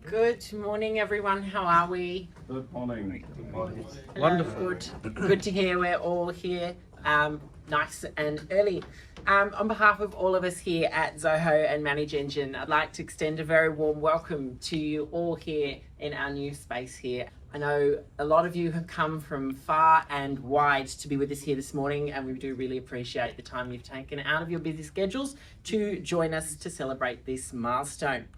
Good morning, everyone. How are we? Good morning. Good morning. Wonderful. Good to hear we're all here, nice and early. On behalf of all of us here at Zoho and ManageEngine, I'd like to extend a very warm welcome to you all here in our new space here. I know a lot of you have come from far and wide to be with us here this morning, and we do really appreciate the time you've taken out of your busy schedules to join us to celebrate this milestone.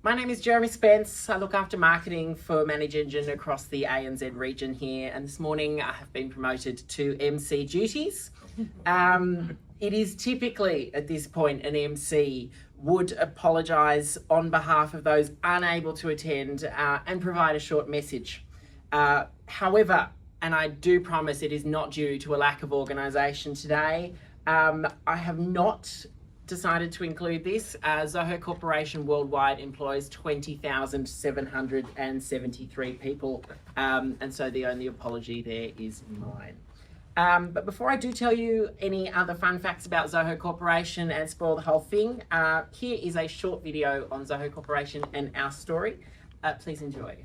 My name is Jeremy Spence. I look after marketing for ManageEngine across the ANZ region here, and this morning I have been promoted to MC duties. It is typically at this point an MC would apologise on behalf of those unable to attend and provide a short message. However, and I do promise it is not due to a lack of organisation today, I have not decided to include this. Zoho Corporation worldwide employs 20,773 people, and so the only apology there is mine. But before I do tell you any other fun facts about Zoho Corporation and spoil the whole thing, here is a short video on Zoho Corporation and our story. Please enjoy.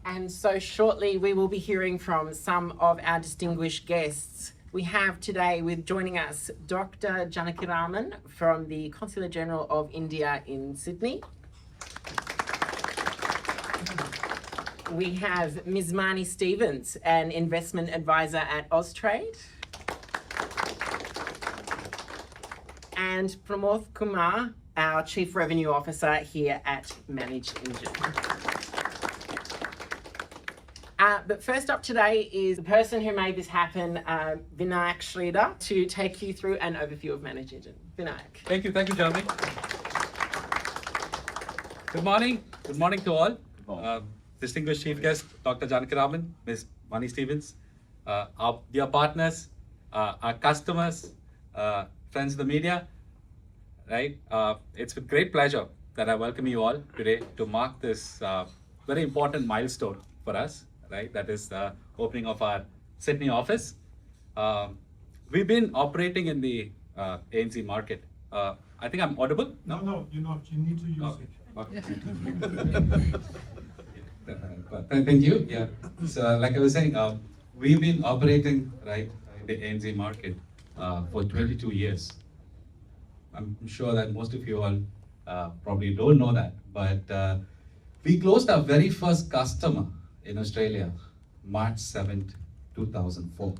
And so shortly we will be hearing from some of our distinguished guests. We have today joining us Dr. Janakiraman from the Consulate General of India in Sydney. we have Ms. Marnie Stevens, an investment advisor at Austrade. And Pramod Kumar, our Chief Revenue Officer here at ManageEngine. But first up today is the person who made this happen, Vinayak Sreedhar, to take you through an overview of ManageEngine. Vinayak. Thank you, Jeremy. Good morning to all. Distinguished Chief Guest, Dr. Janaki Raman, Ms. Marnie Stevens, our dear partners, our customers, friends of the media, right? It's with great pleasure that I welcome you all today to mark this very important milestone for us, right? That is the opening of our Sydney office. We've been operating in the ANZ market. I think I'm audible? No, you're not. You need to use it. Thank you. Yeah. So, like I was saying, we've been operating right in the ANZ market for 22 years. I'm sure that most of you all probably don't know that, but we closed our very first customer in Australia, March 7th, 2004.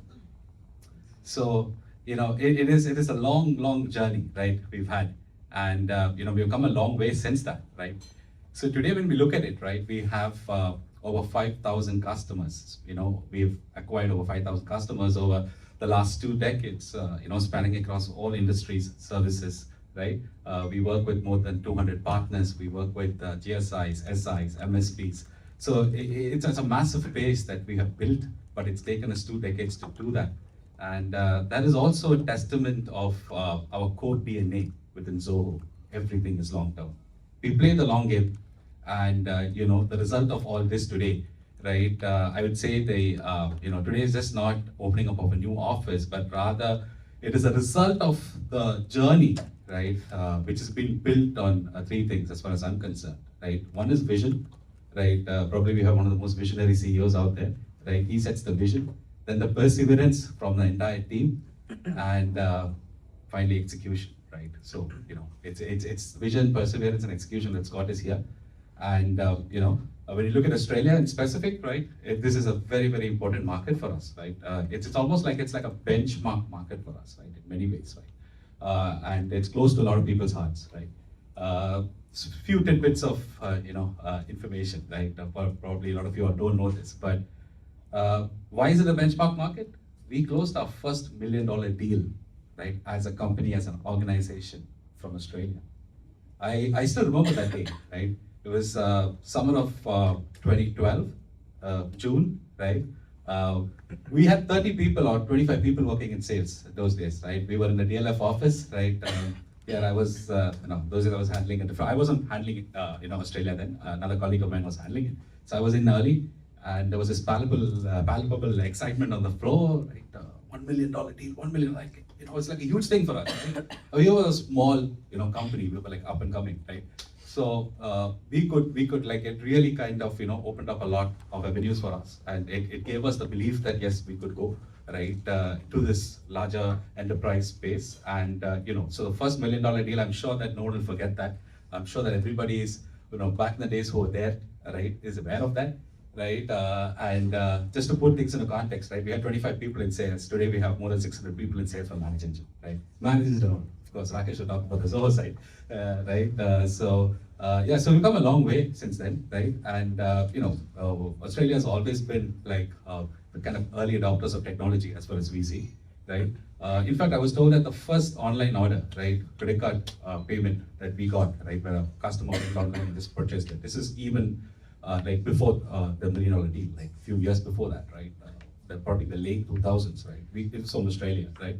So, it is a long journey, right, we've had. And, we've come a long way since that, right? So today when we look at it, right, we have over 5,000 customers. We've acquired over 5,000 customers over the last 2 decades, spanning across all industries, services, right? We work with more than 200 partners. We work with GSIs, SIs, MSPs. So it's a massive base that we have built, but it's taken us 2 decades to do that. And that is also a testament of our core DNA within Zoho. Everything is long term. We play the long game, and the result of all this today, right? I would say today is just not opening up of a new office, but rather it is a result of the journey, right? Which has been built on 3 things as far as I'm concerned, right? One is vision, right? Probably we have one of the most visionary CEOs out there, right? He sets the vision, then the perseverance from the entire team, and finally execution, right? So it's vision, perseverance, and execution that's got us here. And when you look at Australia in specific, right, this is a very important market for us, right? It's almost like it's like a benchmark market for us, right? In many ways, right? And it's close to a lot of people's hearts, right? Few tidbits of information, right? Probably a lot of you all don't know this, but why is it a benchmark market? We closed our first $1 million deal, right, as a company, as an organization from Australia. I still remember that day, right? It was summer of 2012, June, right? We had 30 people or 25 people working in sales those days, right? We were in the DLF office, right? Yeah, I was, those days I was handling it. I wasn't handling, Australia then. Another colleague of mine was handling it. So I was in early, and there was this palpable excitement on the floor, right? $1 million deal, 1 million, like, it's like a huge thing for us. Right? We were a small, company. We were like up and coming, right? So we could like, it really kind of, opened up a lot of avenues for us, and it gave us the belief that yes, we could go right to this larger enterprise space. And so the first $1 million deal, I'm sure that no one will forget that. I'm sure that everybody is, back in the days who were there, right, is aware of that, right? And just to put things into context, right, we had 25 people in sales. Today we have more than 600 people in sales for ManageEngine, right? ManageEngine, of course, Rakesh will talk about the Zoho side, right? So we've come a long way since then, right? And Australia has always been like the kind of early adopters of technology as far as we see, right? In fact, I was told that the first online order, right, credit card payment that we got, right, where a customer went online and just purchased it. This is even like before the $1 million deal, like a few years before that, right? Probably the late 2000s, right? It was from Australia, right?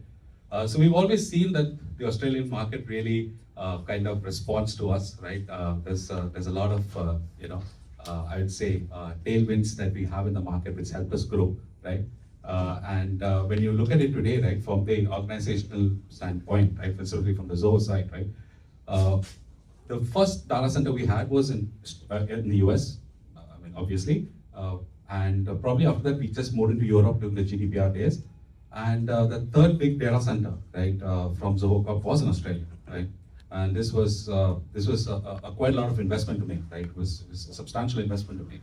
So we've always seen that the Australian market really kind of responds to us, right? There's a lot of, I would say, tailwinds that we have in the market which help us grow, right? And when you look at it today, right, from the organizational standpoint, right, specifically from the Zoho side, right, the first data center we had was in the US, obviously, and probably after that we just moved into Europe during the GDPR days. And the third big data center, right, from Zoho Corp was in Australia, right? And this was quite a lot of investment to make, right? It was a substantial investment to make.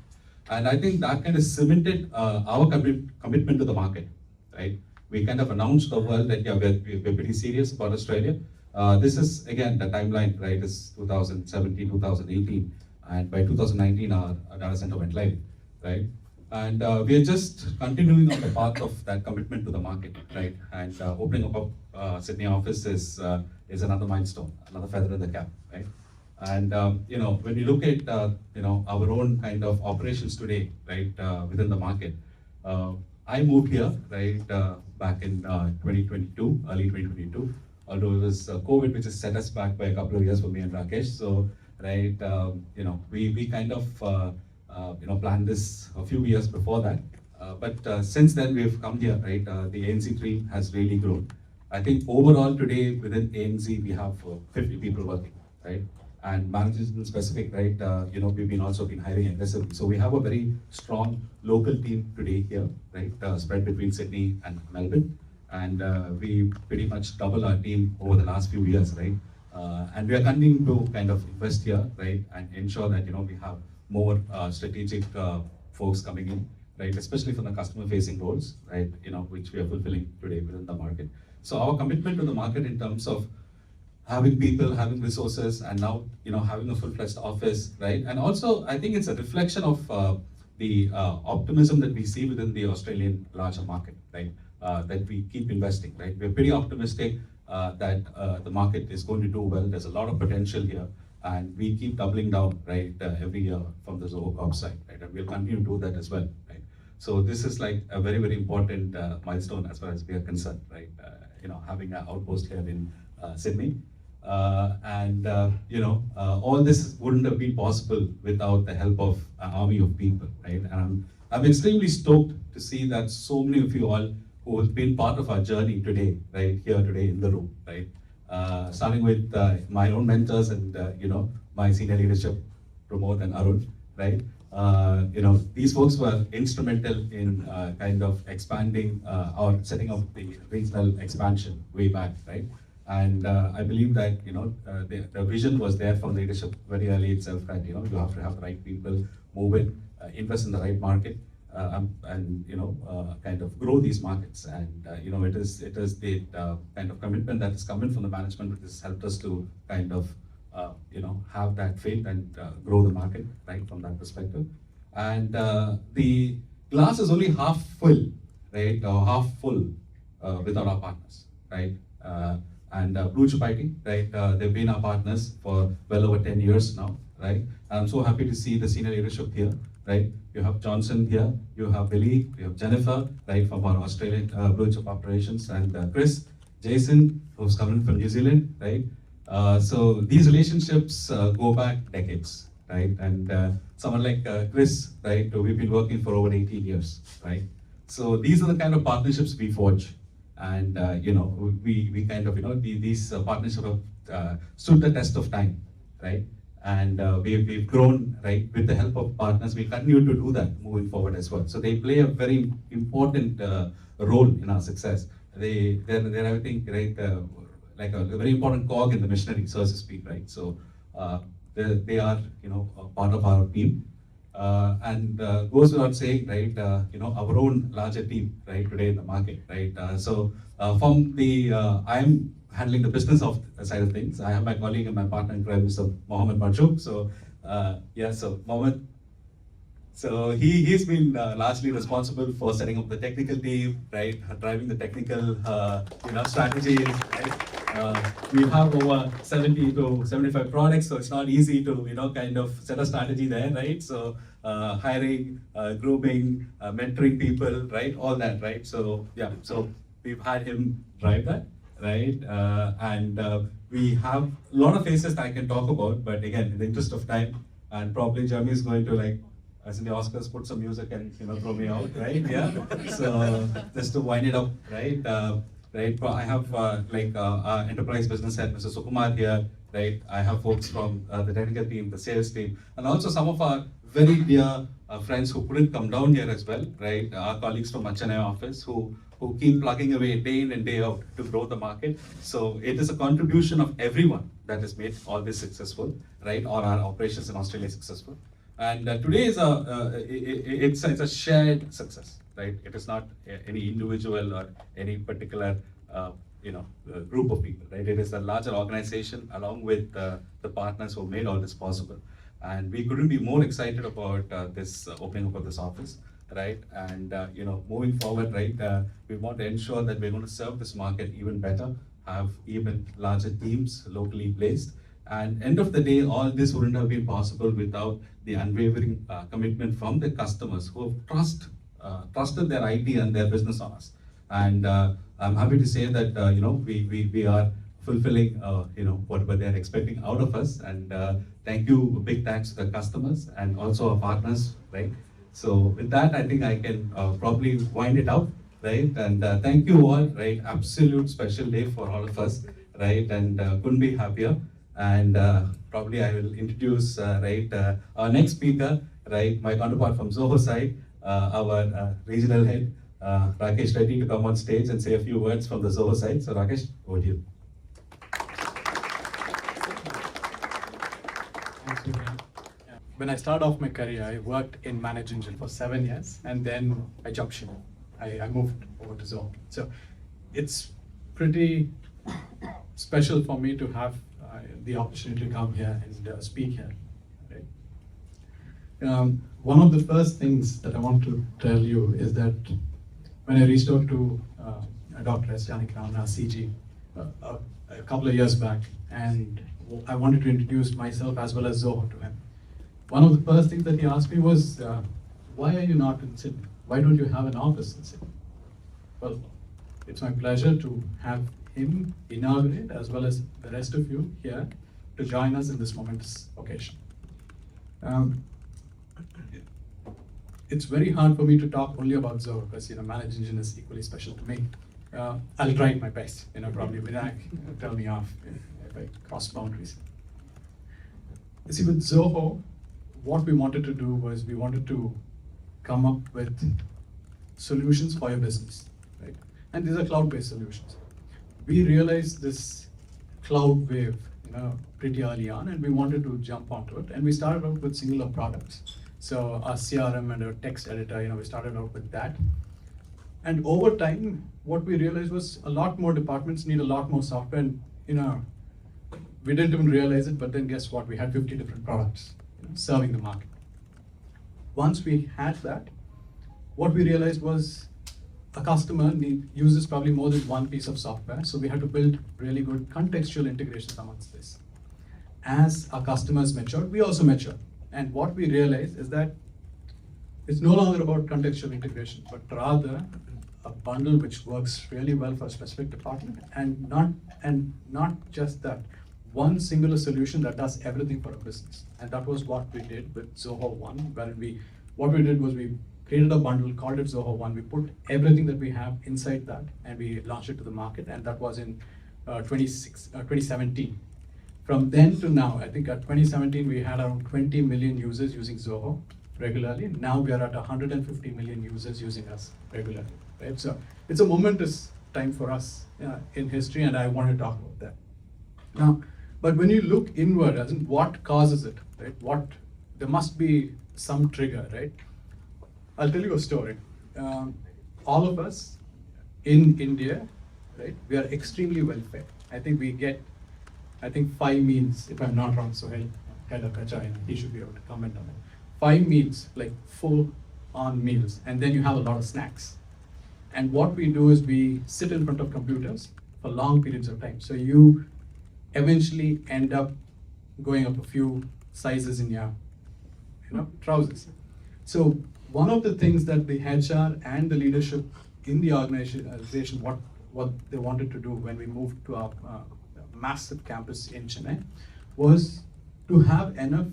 And I think that kind of cemented our commitment to the market, right? We kind of announced the world that, yeah, we're pretty serious about Australia. This is, again, the timeline, right, is 2017, 2018. And by 2019, our data center went live, right? And we are just continuing on the path of that commitment to the market, right? And opening up Sydney office is another milestone, another feather in the cap, right? And when you look at our own kind of operations today, right, within the market, I moved here, right, back in 2022, early 2022. Although it was COVID, which has set us back by a couple of years for me and Rakesh. So, right, we kind of planned this a few years before that. But since then, we've come here, right? The ANZ team has really grown. I think overall today within ANZ, we have 50 people working, right? And managers in specific, right? We've been also been hiring aggressively. So we have a very strong local team today here, right? Spread between Sydney and Melbourne. And we pretty much double our team over the last few years, right? And we are continuing to kind of invest here, right? And ensure that, we have more strategic folks coming in, right? Especially for the customer facing roles, right? Which we are fulfilling today within the market. So our commitment to the market in terms of having people, having resources, and now, having a full-fledged office, right? And also, I think it's a reflection of the optimism that we see within the Australian larger market, right? That we keep investing, right? We're pretty optimistic that the market is going to do well. There's a lot of potential here, and we keep doubling down, right, every year from the Zoho Corp side, right? And we'll continue to do that as well, right? So this is like a very, very important milestone as far as we are concerned, right? Having an outpost here in Sydney. All this wouldn't have been possible without the help of an army of people, right? And I'm extremely stoked to see that so many of you all who have been part of our journey today, right, here today in the room, right? Starting with my own mentors and, my senior leadership, Pramod and Arun, right? These folks were instrumental in kind of expanding or setting up the regional expansion way back, right? And I believe that, the vision was there from leadership very early itself that, you have to have the right people, move in, invest in the right market, and kind of grow these markets. And it is the kind of commitment that is coming from the management which has helped us to kind of have that faith and grow the market, right, from that perspective. And the glass is only half full, right, or half full without our partners, right? And Blue Chip IT, right, they've been our partners for well over 10 years now, right? I'm so happy to see the senior leadership here, right? You have Johnson here, you have Billy, you have Jennifer, right, from our Australian Blue Chip operations, and Chris, Jason, who's coming from New Zealand, right? So these relationships go back decades, right? And someone like Chris, right, we've been working for over 18 years, right? So these are the kind of partnerships we forge. And we kind of, these partnerships have stood the test of time, right? And we've grown, right, with the help of partners. We continue to do that moving forward as well. So they play a very important role in our success. They're I think, right, like a very important cog in the machinery, so to speak, right? So they are, a part of our team. And goes without saying, right, our own larger team, right, today in the market, right? So from the, I'm handling the business of side of things. I have my colleague and my partner in crime, Mr. Mohammed Marjouk. So so Mohammed, so he's been largely responsible for setting up the technical team, right, driving the technical, strategy, right? We have over 70 to 75 products, so it's not easy to, kind of set a strategy there, right? So hiring, grooming, mentoring people, right? All that, right? So yeah, so we've had him drive that, right? And we have a lot of faces that I can talk about, but again, in the interest of time, and probably Jeremy is going to, like, as in the Oscars, put some music and throw me out, right? Yeah. So just to wind it up, right? Right. I have our enterprise business head, Mr. Sukumar here, right? I have folks from the technical team, the sales team, and also some of our very dear friends who couldn't come down here as well, right? Our colleagues from Chennai office who keep plugging away day in and day out to grow the market. So it is a contribution of everyone that has made all this successful, right? Or our operations in Australia successful. And today is it's a shared success, right? It is not any individual or any particular group of people, right? It is a larger organization along with the partners who made all this possible. And we couldn't be more excited about this opening up of this office, right? And moving forward, right, we want to ensure that we're going to serve this market even better, have even larger teams locally placed. And end of the day, all this wouldn't have been possible without the unwavering commitment from the customers who have trusted their IT and their business on us. And I'm happy to say that we are fulfilling what they are expecting out of us. And thank you, big thanks to the customers and also our partners, right? So with that, I think I can probably wind it out, right? And thank you all, right? Absolute special day for all of us, right? And couldn't be happier. And probably I will introduce our next speaker, right? My counterpart from Zoho side, our regional head, Rakesh, ready to come on stage and say a few words from the Zoho side. So Rakesh, over to you. When I started off my career, I worked in ManageEngine for 7 years, and then I jumped ship. I moved over to Zoho. So it's pretty special for me to have the opportunity to come here and speak here. Right? One of the first things that I want to tell you is that when I reached out to Dr. S. Janakiraman, our CG, a couple of years back, and I wanted to introduce myself as well as Zoho to him. One of the first things that he asked me was, why are you not in Sydney? Why don't you have an office in Sydney? Well, it's my pleasure to have him inaugurate, as well as the rest of you here, to join us in this momentous occasion. It's very hard for me to talk only about Zoho, because ManageEngine is equally special to me. I'll try my best. Probably Vinayak tell me off if I cross boundaries. You see, with Zoho, what we wanted to do was we wanted to come up with solutions for your business, right? And these are cloud-based solutions. We realized this cloud wave, pretty early on, and we wanted to jump onto it. And we started out with singular products. So our CRM and our text editor, we started out with that. And over time, what we realized was a lot more departments need a lot more software. And, we didn't even realize it, but then guess what? We had 50 different products serving the market. Once we had that, what we realized was a customer uses probably more than one piece of software, so we had to build really good contextual integrations amongst this. As our customers matured, we also matured. And what we realized is that it's no longer about contextual integration, but rather a bundle which works really well for a specific department, and not just that. One singular solution that does everything for a business. And that was what we did with Zoho One, where what we did was we created a bundle, called it Zoho One. We put everything that we have inside that, and we launched it to the market, and that was in 2017. From then to now, I think at 2017, we had around 20 million users using Zoho regularly. Now we are at 150 million users using us regularly, right? So it's a momentous time for us in history, and I want to talk about that. Now, but when you look inward, as in what causes it, right? There must be some trigger, right? I'll tell you a story. All of us in India, right? We are extremely well fed. I think we get, 5 meals, if I'm not wrong. So head of Kachai, he should be able to comment on it. 5 meals, like full on meals, and then you have a lot of snacks. And what we do is we sit in front of computers for long periods of time. So you eventually end up going up a few sizes in your trousers. So one of the things that the HR and the leadership in the organization, what they wanted to do when we moved to our massive campus in Chennai, was to have enough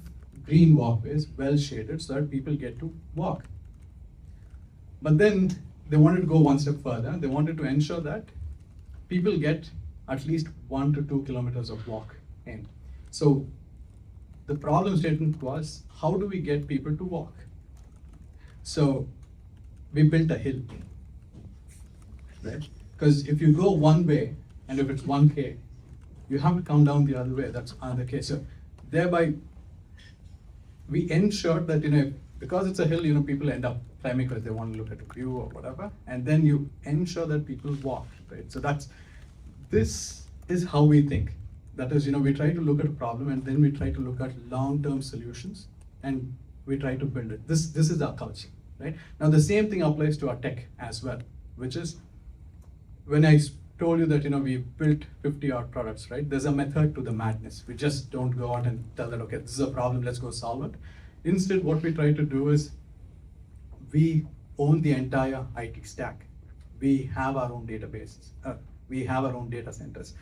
green walkways, well shaded, so that people get to walk. But then they wanted to go one step further. They wanted to ensure that people get at least 1 to 2 kilometers of walk in. So the problem statement was, how do we get people to walk? So we built a hill, right? Because if you go one way, and if it's 1K, you have to come down the other way, that's another K. So thereby, we ensured that, because it's a hill, people end up climbing because they want to look at a view or whatever, and then you ensure that people walk, right? So this is how we think. That is, we try to look at a problem and then we try to look at long-term solutions and we try to build it. This is our culture, right? Now the same thing applies to our tech as well, which is when I told you that we built 50 odd products, right? There's a method to the madness. We just don't go out and tell that, okay, this is a problem, let's go solve it. Instead, what we try to do is we own the entire IT stack. We have our own databases. We have our own data centers.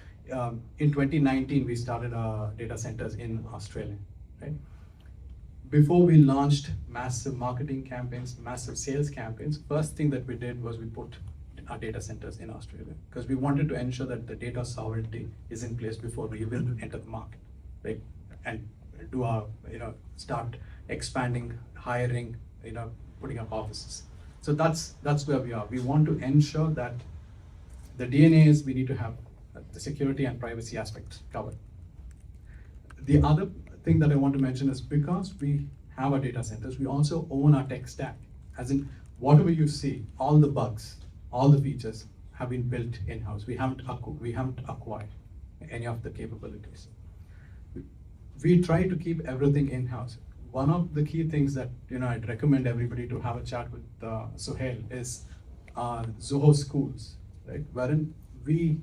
In 2019, we started our data centers in Australia, right? Before we launched massive marketing campaigns, massive sales campaigns, first thing that we did was we put our data centers in Australia because we wanted to ensure that the data sovereignty is in place before we even enter the market, right? And do our, start expanding, hiring, putting up offices. So that's where we are. We want to ensure that the DNA is we need to have the security and privacy aspects covered. The other thing that I want to mention is because we have our data centers, we also own our tech stack. As in, whatever you see, all the bugs, all the features have been built in-house. We haven't acquired any of the capabilities. We try to keep everything in-house. One of the key things that I'd recommend everybody to have a chat with Sohail is Zoho schools, right? Wherein we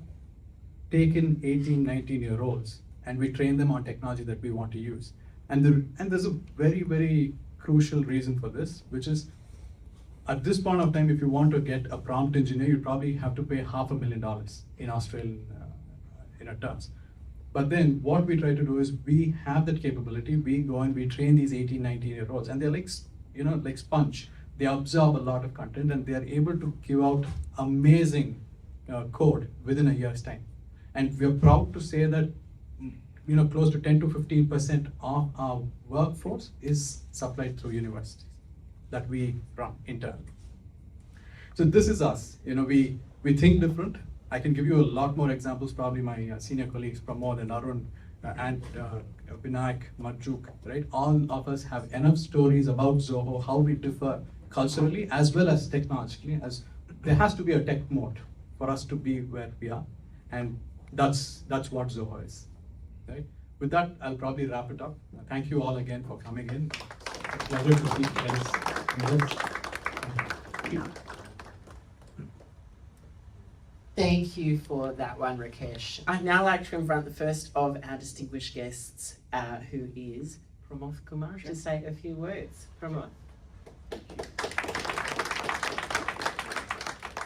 take in 18, 19-year-olds and we train them on technology that we want to use. And there's a very, very crucial reason for this, which is at this point of time, if you want to get a prompt engineer, you probably have to pay $500,000 in Australian terms. But then what we try to do is we have that capability. We go and we train these 18, 19-year-olds, and they're like, like sponge. They absorb a lot of content, and they are able to give out amazing code within a year's time. And we're proud to say that close to 10 to 15% of our workforce is supplied through universities that we run internally. So this is us. We think different. I can give you a lot more examples. Probably my senior colleagues Pramod and Arun and Vinayak, Marjuk, right? All of us have enough stories about Zoho, how we differ culturally as well as technologically. As there has to be a tech mode for us to be where we are, and that's what Zoho is. Right? With that, I'll probably wrap it up. Thank you all again for coming in. It's a pleasure to see you guys. Thank you for that one, Rakesh. I'd now like to invite the first of our distinguished guests, who is Pramod Kumar, to say a few words. Pramod.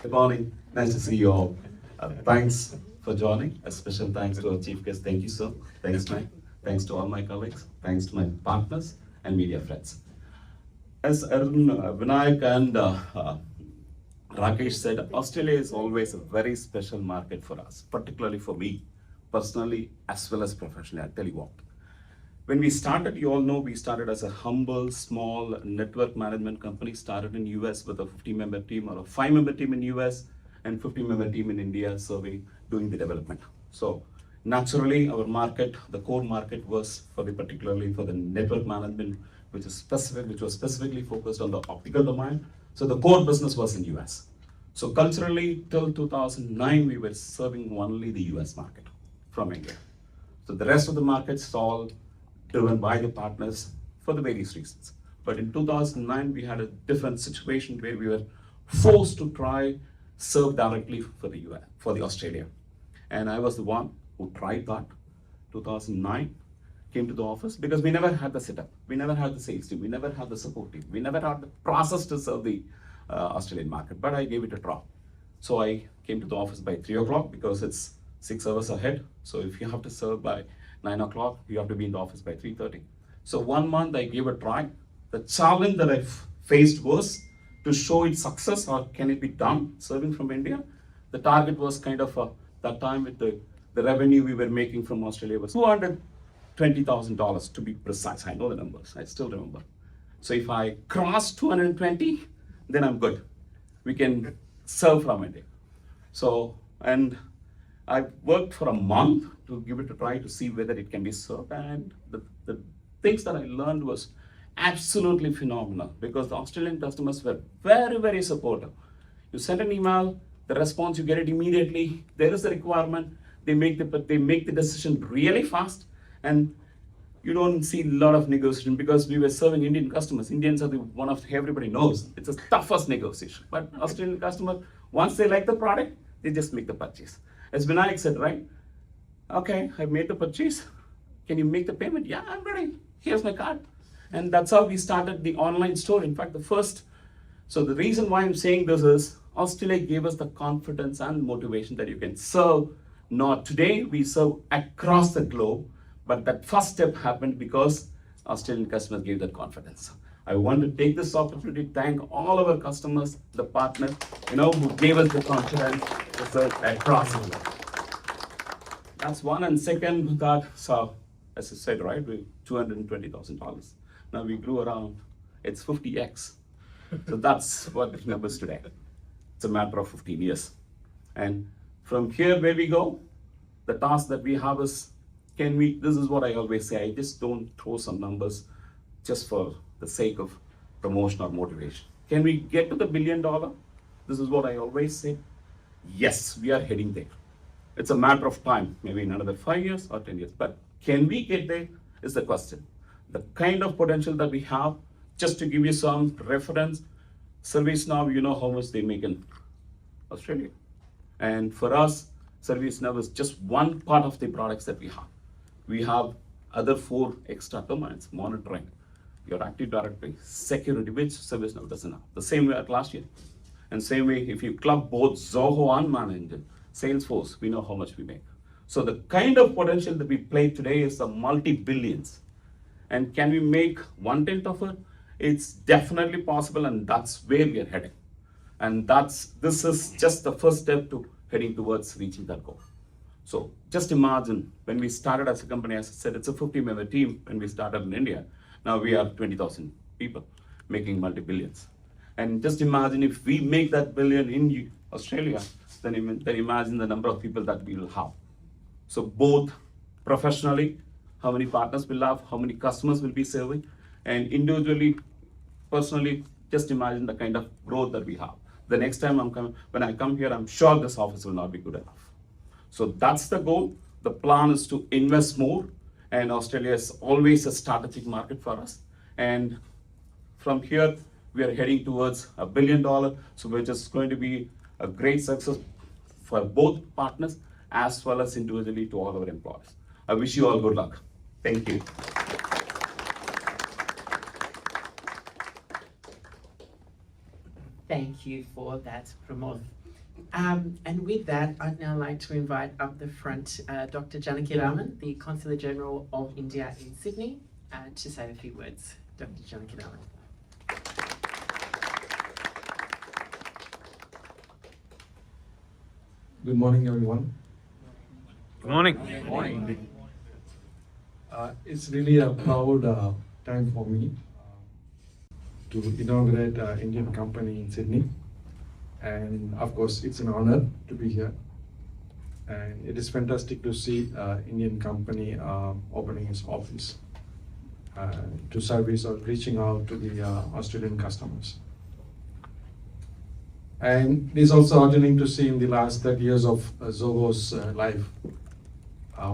Good morning. Nice to see you all. Thanks for joining. A special thanks to our chief guest. Thank you, sir. Thanks, Mike. Thanks to all my colleagues. Thanks to my partners and media friends. As Arun, Vinayak and Rakesh said, Australia is always a very special market for us, particularly for me, personally, as well as professionally. I'll tell you what. When we started, you all know we started as a humble, small network management company, started in US with a 50-member team or a 5-member team in US and 50-member team in India serving, doing the development. So naturally, our market, the core market was particularly for the network management, which was specifically focused on the optical domain. So the core business was in US. So culturally, till 2009, we were serving only the US market from India. So the rest of the markets all driven by the partners for the various reasons. But in 2009, we had a different situation where we were forced to try serve directly for the US, for the Australia. And I was the one who tried that. 2009, came to the office because we never had the setup. We never had the sales team. We never had the support team. We never had the process to serve the Australian market, but I gave it a try. So I came to the office by 3 o'clock because it's 6 hours ahead. So if you have to serve by 9 o'clock, you have to be in the office by 3:30. So 1 month I gave a try. The challenge that I faced was to show its success or can it be done serving from India. The target was kind of, that time with the revenue we were making from Australia was $220,000 to be precise. I know the numbers, I still remember. So if I cross 220, then I'm good. We can serve from India. So, and I worked for a month to give it a try to see whether it can be served. And the things that I learned was absolutely phenomenal because the Australian customers were very, very supportive. You send an email, the response, you get it immediately. There is a requirement. They make the decision really fast, and you don't see a lot of negotiation because we were serving Indian customers. Indians are one of everybody knows it's the toughest negotiation. But Australian customer, once they like the product, they just make the purchase. As Vinayak said, right? Okay, I made the purchase. Can you make the payment? Yeah, I'm ready. Here's my card. And that's how we started the online store. In fact, the first. So the reason why I'm saying this is Australia gave us the confidence and motivation that you can serve. Not today, we serve across the globe, but that first step happened because Australian customers gave that confidence. I want to take this opportunity to thank all our customers, the partners, who gave us the confidence to serve across the globe. That's one. And second, that, so as I said, right, we $220,000. Now we grew around, it's 50x. So that's what the numbers today. It's a matter of 15 years. And from here where we go, the task that we have is, this is what I always say, I just don't throw some numbers just for the sake of promotion or motivation. Can we get to the $1 billion? This is what I always say. Yes, we are heading there. It's a matter of time, maybe in another 5 years or 10 years. But can we get there is the question. The kind of potential that we have, just to give you some reference, ServiceNow, you know how much they make in Australia. And for us, ServiceNow is just one part of the products that we have. We have other 4 extra domains: monitoring, your Active Directory, security, which ServiceNow doesn't have. The same way at last year. And same way, if you club both Zoho and ManageEngine, Salesforce, we know how much we make. So the kind of potential that we play today is the multi-billions. And can we make 1/10 of it? It's definitely possible, and that's where we are heading. And this is just the first step to heading towards reaching that goal. So just imagine when we started as a company, as I said, it's a 50-member team when we started in India. Now we are 20,000 people making multi-billions. And just imagine if we make that billion in Australia, then imagine the number of people that we will have. So both professionally, how many partners we'll have, how many customers we'll be serving, and individually, personally, just imagine the kind of growth that we have. The next time when I come here, I'm sure this office will not be good enough. So that's the goal. The plan is to invest more, and Australia is always a strategic market for us. And from here, we are heading towards $1 billion, so which is going to be a great success for both partners as well as individually to all our employees. I wish you all good luck. Thank you. Thank you for that, Pramod. And with that, I'd now like to invite up the front Dr. Janaki Raman, the Consular General of India in Sydney, to say a few words. Dr. Janaki Raman. Good morning, everyone. Good morning. It's really a proud time for me to inaugurate an Indian company in Sydney. And of course, it's an honor to be here. And it is fantastic to see an Indian company opening its office to service or reaching out to the Australian customers. And it is also heartening to see in the last 30 years of Zoho's life,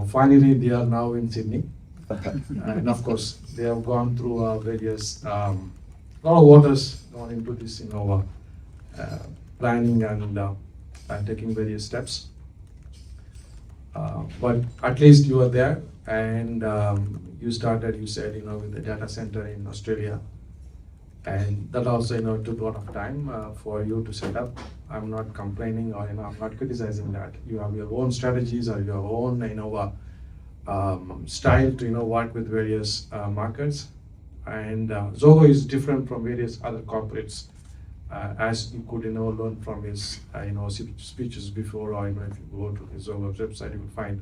finally they are now in Sydney. And of course, they have gone through various, lot of waters gone into this, planning and taking various steps. But at least you are there, and you started, you said, with the data center in Australia. And that also, took a lot of time for you to set up. I'm not complaining or, I'm not criticizing that. You have your own strategies or your own, style to, work with various markets. And Zoho is different from various other corporates, as you could, learn from his, speeches before, or, if you go to his Zoho website, you will find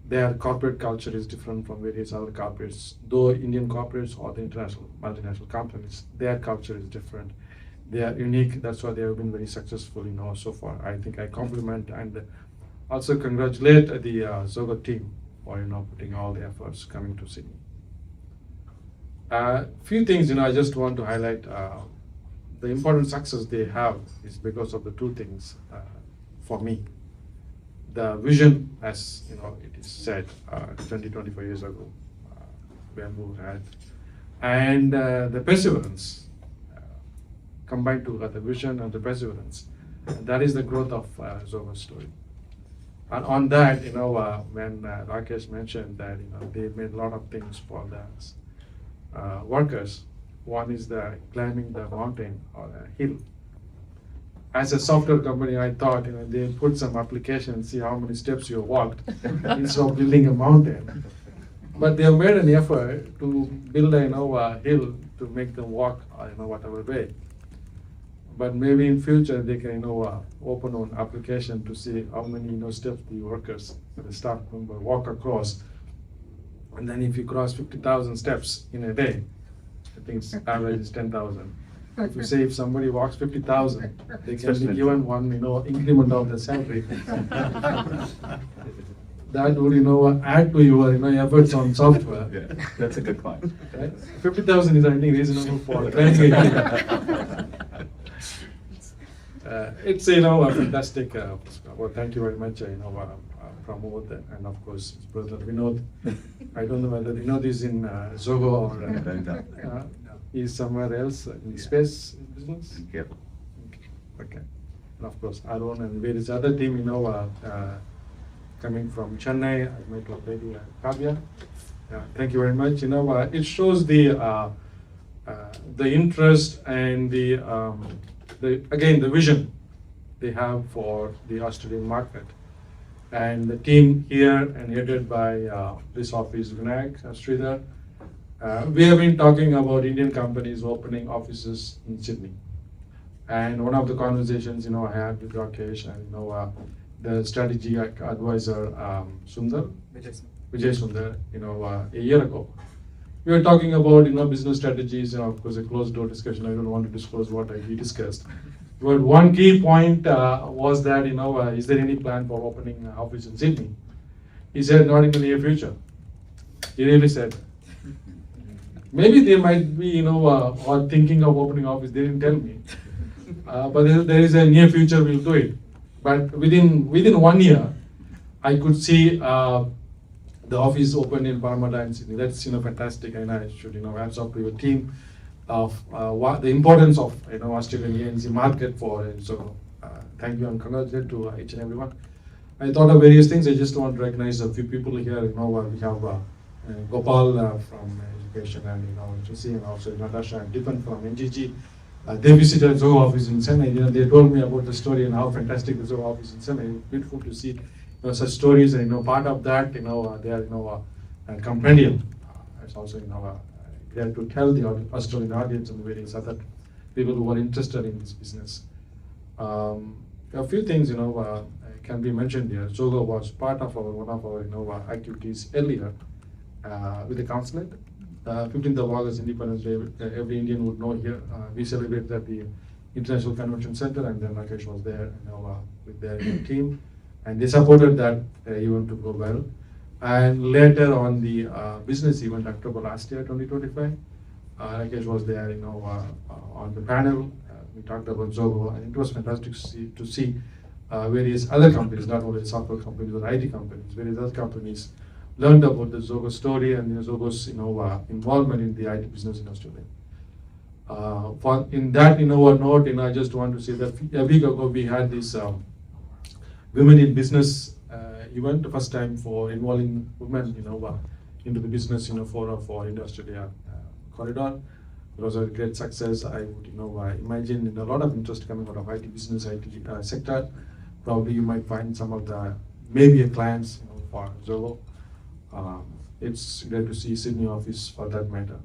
their corporate culture is different from various other corporates. Though Indian corporates or the international multinational companies, their culture is different. They are unique. That's why they have been very successful, so far. I think I compliment and also congratulate the Zoho team for, putting all the efforts coming to Sydney. Few things, I just want to highlight. The important success they have is because of the two things for me. The vision, as it is said 20, 25 years ago, when we had, and the perseverance, combined together, the vision and the perseverance. And that is the growth of Zoho's story. And on that, when Rakesh mentioned that they made a lot of things for the workers. One is the climbing the mountain or a hill. As a software company, I thought they put some application and see how many steps you walked instead of building a mountain. But they have made an effort to build a hill to make them walk whatever way. But maybe in future they can open an application to see how many steps the workers, the staff member walk across. And then if you cross 50,000 steps in a day, I think it's average is 10,000. If you say if somebody walks 50,000, they can be given one increment of the salary. That would add to your efforts on software. Yeah, that's a good point. Right? 50,000 is I think reasonable for training. It's a fantastic. Well, thank you very much. Pramod and of course his brother Vinod. I don't know whether Vinod is in Zoho or he's somewhere else in the space business. Okay. And of course Arun and various other team. Coming from Chennai, I met a lady Kavya. Thank you very much. It shows the interest and the vision they have for the Australian market. And the team here and headed by this office, Vinayak Sreedhar, we have been talking about Indian companies opening offices in Sydney. And one of the conversations I had with Rakesh and the strategy advisor Sundar, Vijay Sundar, a year ago. We were talking about business strategies, of course a closed door discussion. I don't want to disclose what we discussed. But one key point was that is there any plan for opening an office in Sydney? He said not in the near future. He really said. Maybe they might be or thinking of opening office. They didn't tell me. But there is a near future we'll do it. But within 1 year, I could see the office open in Parramatta and Sydney. That's fantastic, and I should hats off to your team of what the importance of Australian ANZ market for. So thank you and congratulations to each and everyone. I thought of various things. I just want to recognize a few people here. We have Gopal from education and Josie and also Natasha and Dipan from NGG. They visited Zoho office in Chennai. They told me about the story and how fantastic the Zoho office in Chennai. It's beautiful to see such stories. And part of that, they are compendium. It's also there to tell the Australian audience and the various other people who are interested in this business. A few things can be mentioned here. Zoho was part of one of our activities earlier with the consulate. 15th of August, Independence Day, every Indian would know here. We celebrated at the International Convention Center, and then Rakesh was there with their team, and they supported that event to go well. And later on the business event, October last year, 2025, Rakesh was there, on the panel. We talked about Zoho, and it was fantastic to see various other companies, not only software companies or IT companies, various other companies learned about the Zoho story and Zoho's involvement in the IT business in Australia. In that note, I just want to say that a week ago we had this Women in Business event, the first time for involving women into the business for Australia corridor. It was a great success. I would imagine a lot of interest coming out of IT business, IT sector. Probably you might find some of the maybe clients for Zoho. It's great to see Sydney office for that matter.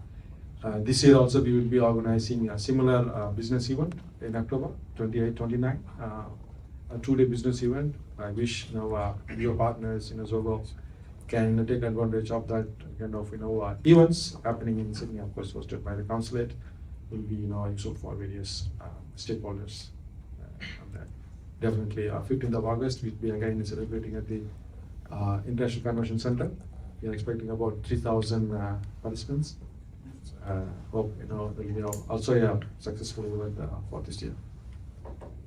This year also we will be organizing a similar business event in October 28, 29, a 2-day business event. I wish your partners Zoho can take advantage of that kind of events happening in Sydney, of course hosted by the consulate. Will be also for various stakeholders on that. Definitely 15th of August we'll be again celebrating at the International Convention Center. We are expecting about 3,000 participants. Hope also successful event for this year.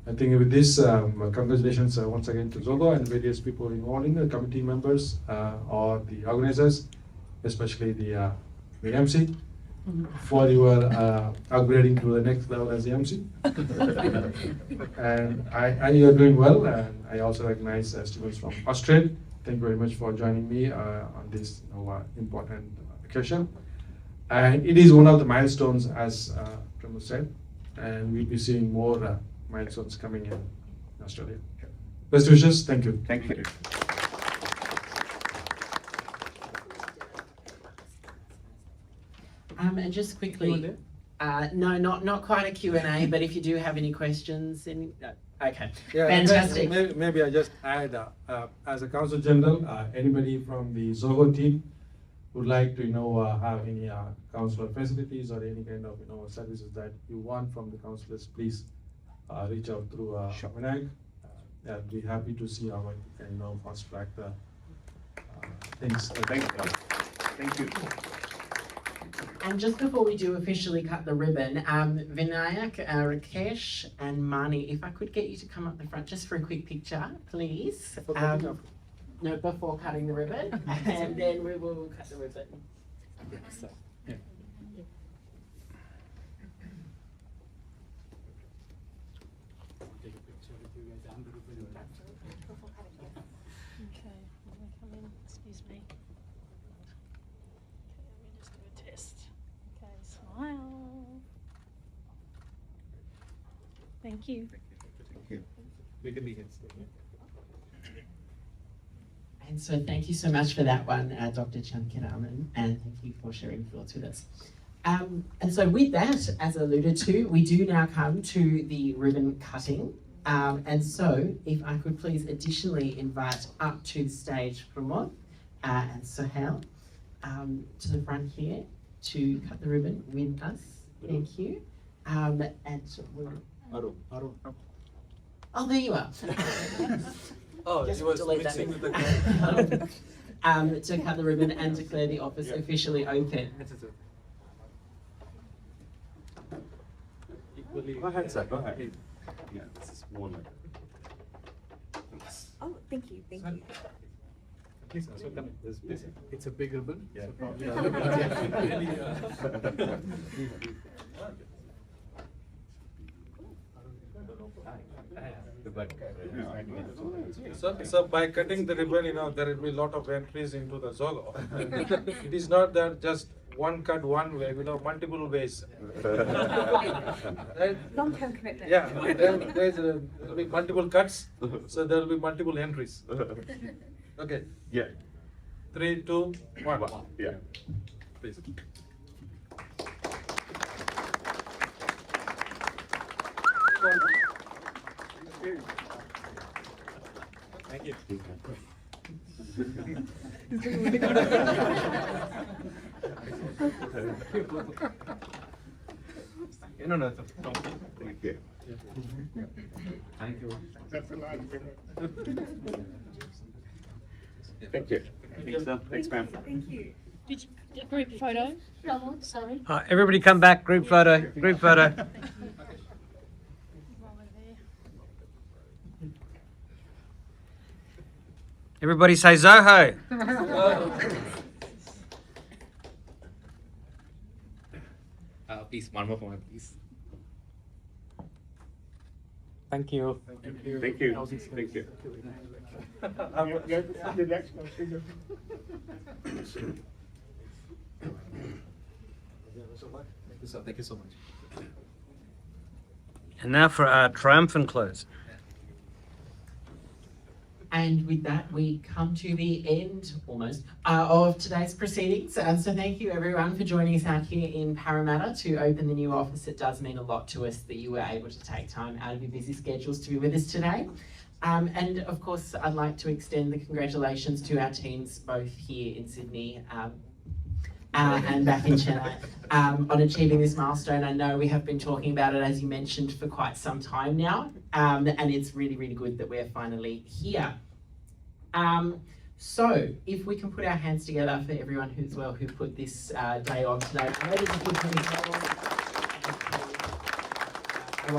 I think with this, congratulations once again to Zoho and various people involved in the committee members or the organizers, especially the MC, for your upgrading to the next level as the MC. And you are doing well, and I also recognize students from Australia. Thank you very much for joining me on this important occasion. And it is one of the milestones, as Prabhu said, and we'll be seeing more milestones coming in Australia. Best wishes. Thank you. Thank you. And just quickly, no, not quite a Q&A, but if you do have any questions, okay, Yeah, fantastic. Maybe I just add, as a Council General, anybody from the Zoho team would like to have any councillor facilities or any kind of services that you want from the councillors, please reach out through Vinayak. I'd be happy to see how I can fast track the things. Thank you. And just before we do officially cut the ribbon, Vinayak, Rakesh, and Mani, if I could get you to come up the front just for a quick picture, please. No, before cutting the ribbon, and then we will cut the ribbon. So. Okay, let me come in. Excuse me. Okay, let me just do a test. Okay, smile. Thank you. And so thank you so much for that one, Dr. Chankiraman, and thank you for sharing your thoughts with us. And so with that, as alluded to, we do now come to the ribbon cutting. And so if I could please additionally invite up to the stage Pramod and Sohail to the front here to cut the ribbon with us. Thank you. And we'll... Oh, there you are. Oh, Just you was delete mixing that. with the To cut the ribbon and declare the office officially open. Go ahead, sir. Go ahead. Yeah, this is more like. Oh, thank you, thank you. Please, also come. It's a big ribbon. Yeah. So by cutting the ribbon, there will be a lot of entries into the Zoho. It is not that just one cut one way, multiple ways. Right? Long-term commitment. Yeah, there will be multiple cuts, so there will be multiple entries. Okay, Yeah. 3, 2, 1. Yeah. Please. Thank you. No. Thank you. Thank you. Thank you. Thanks, ma'am. Thank you. Did you get a group photo? Sorry. Everybody come back, group photo, group photo. While we're there. Everybody say Zoho. Please, one more for me, please. Thank you. Thank you. Thank you. Thank you so much. And now for our triumphant close. And with that, we come to the end, almost, of today's proceedings. So thank you everyone for joining us out here in Parramatta to open the new office. It does mean a lot to us that you were able to take time out of your busy schedules to be with us today. And of course, I'd like to extend the congratulations to our teams both here in Sydney and back in Chennai on achieving this milestone. I know we have been talking about it, as you mentioned, for quite some time now, and it's really, really good that we're finally here. So, if we can put our hands together for everyone who put this day on today. Ladies and gentlemen, who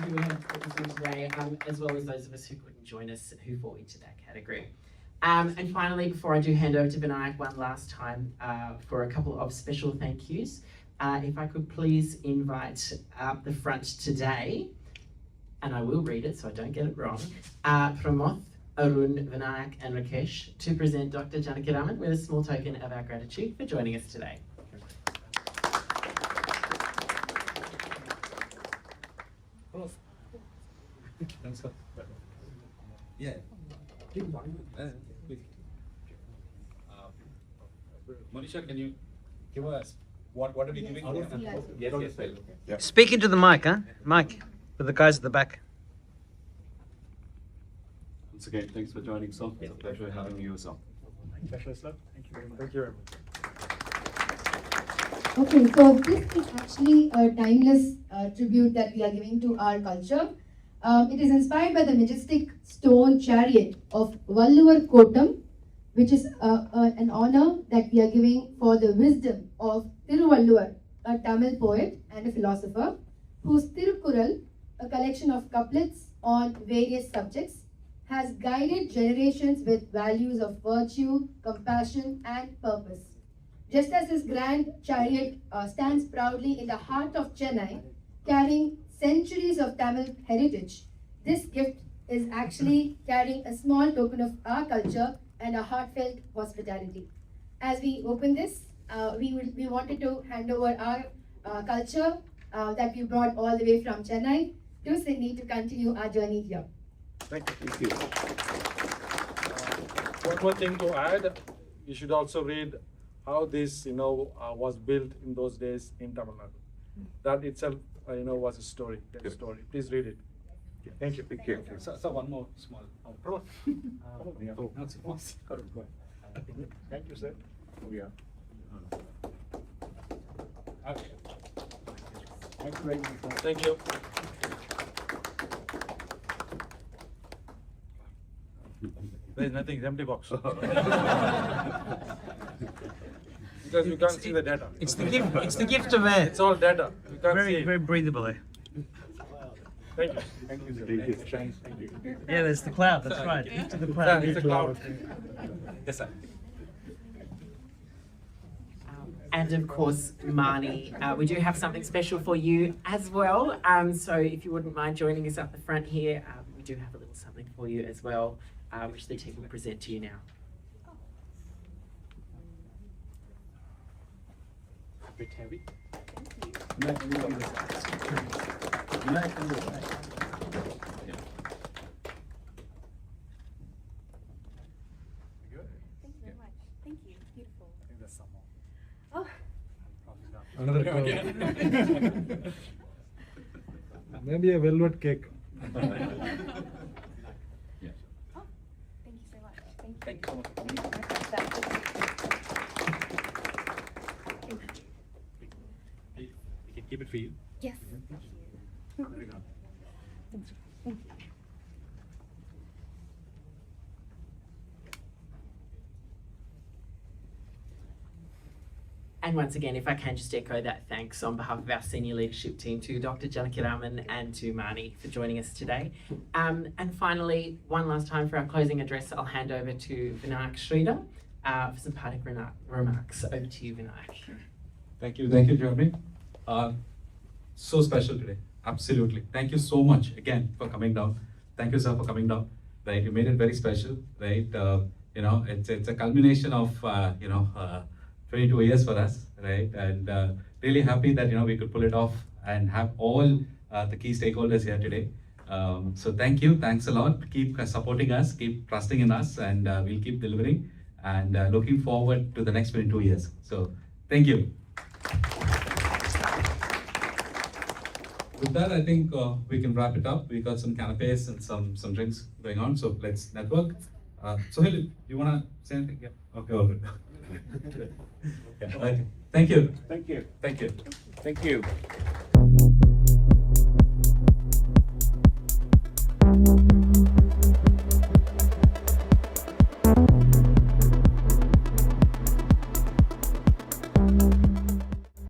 we have put this on today, as well as those of us who couldn't join us who fall into that category. And finally, before I do hand over to Vinayak one last time for a couple of special thank yous, if I could please invite up the front today, and I will read it so I don't get it wrong, Pramoth, Arun, Vinayak and Rakesh to present Dr. Janakiraman with a small token of our gratitude for joining us today. Thanks, sir. Yeah. Monisha, can you give us what are we giving? Yes. Speak into the mic, huh? Mic, for the guys at the back. Once again, thanks for joining, sir. It's a pleasure having you, sir. Thank you very much. Thank you very much. Okay, so this is actually a timeless tribute that we are giving to our culture. It is inspired by the majestic stone chariot of Valluvar Kottam, which is an honor that we are giving for the wisdom of Thiruvalluvar, a Tamil poet and a philosopher, whose Tirukkural, a collection of couplets on various subjects, has guided generations with values of virtue, compassion, and purpose. Just as this grand chariot stands proudly in the heart of Chennai, carrying centuries of Tamil heritage, this gift is actually carrying a small token of our culture and a heartfelt hospitality. As we open this, we wanted to hand over our culture that we brought all the way from Chennai to Sydney to continue our journey here. Thank you. One more thing to add, you should also read how this, was built in those days in Tamil Nadu. That itself, was a story. Please read it. Thank you. Thank you. So one more small. Thank you, sir. Yeah. Okay. Thank you very much. Thank you. There is nothing, it's empty box. Because you can't see the data. It's the gift. It's the gift of air. It's all data. You can't see Very, it. very breathable air. Thank you. Thank you, sir. Thank you. Yeah, there's the cloud. That's right. Gift of the cloud. It's a cloud. Yes, sir. And of course, Mani, we do have something special for you as well. So if you wouldn't mind joining us up the front here, we do have a little something for you as well, which the team will present to you now. A bit heavy. Thank you very much. Thank you. Beautiful. Oh. Oh, Another cloud. Maybe a velvet cake. oh, thank you so much. Thank you. We can keep it for you. Yes. And once again, if I can just echo that thanks on behalf of our senior leadership team to Dr. Janakiraman and to Mani for joining us today. And finally, one last time for our closing address, I'll hand over to Vinayak Sreedhar for some parting remarks. Over to you, Vinayak. Thank you, Jeremy. So special today, absolutely. Thank you so much again for coming down. Thank you, sir, for coming down. Right, you made it very special, right? It's a culmination of 22 years for us, right? And really happy that we could pull it off and have all the key stakeholders here today. So thank you, thanks a lot. Keep supporting us, keep trusting in us, and we'll keep delivering. And looking forward to the next 22 years. So thank you. With that, I think we can wrap it up. We got some canapes and some drinks going on, so let's network. Sohail, you wanna say anything? Yeah. Okay, all right. Yeah. Okay. Thank you. Thank you. Thank you. Thank you.